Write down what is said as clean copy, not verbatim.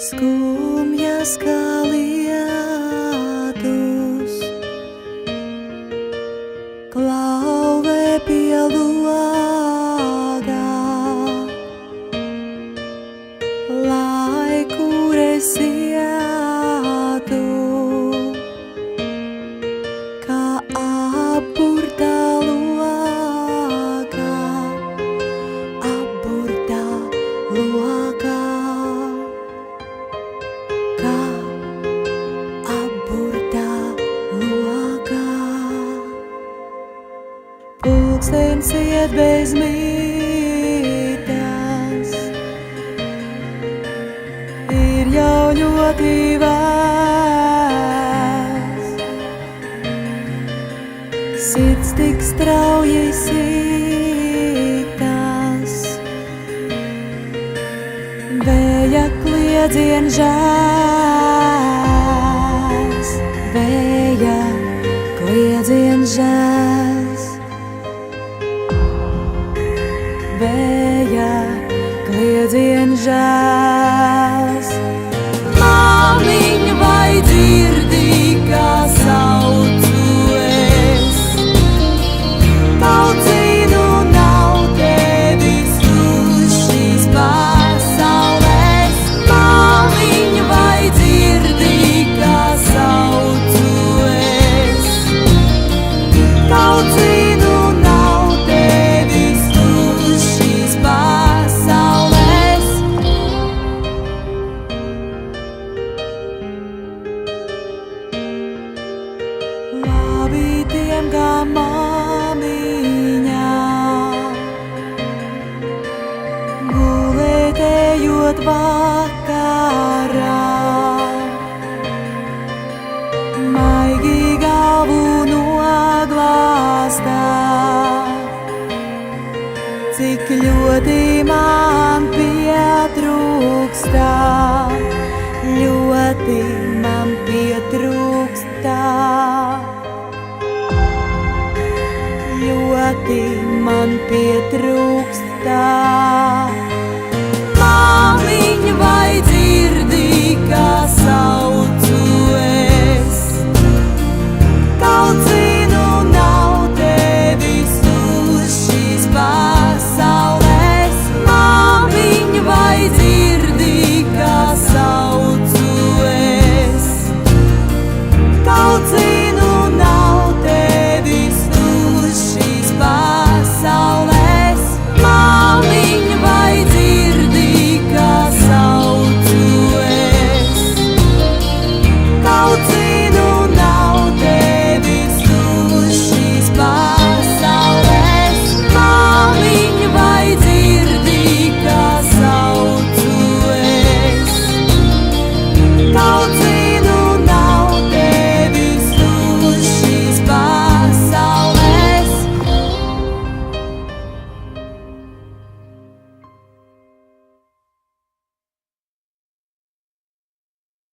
Skumjas kā lietus, klauve pie logā, lai kur es ietu, kā apburtā lokā, apburtā lokā. Pulkstenis iet bez mītnes, ir jau ļoti vecs. Sirds tik strauji sitas, vēja kliedzien žēs, vēja kliedzien žēs. Vēja kliedzien žēs. Māmiņ, vai dzirdi, kā saucu es? Taucīnu nav tevis uz šīs pasaules. Māmiņ, vai dzirdi, kā saucu es? Taucīnu nav tevis uz šīs pasaules. Labi tiem, kā māmiņā, gulēt ejot vakarā, maigi galvu noglāstā. Cik ļoti man pietrūkstā, ļoti man pietrūkstā, ļoti man pietrūkstā.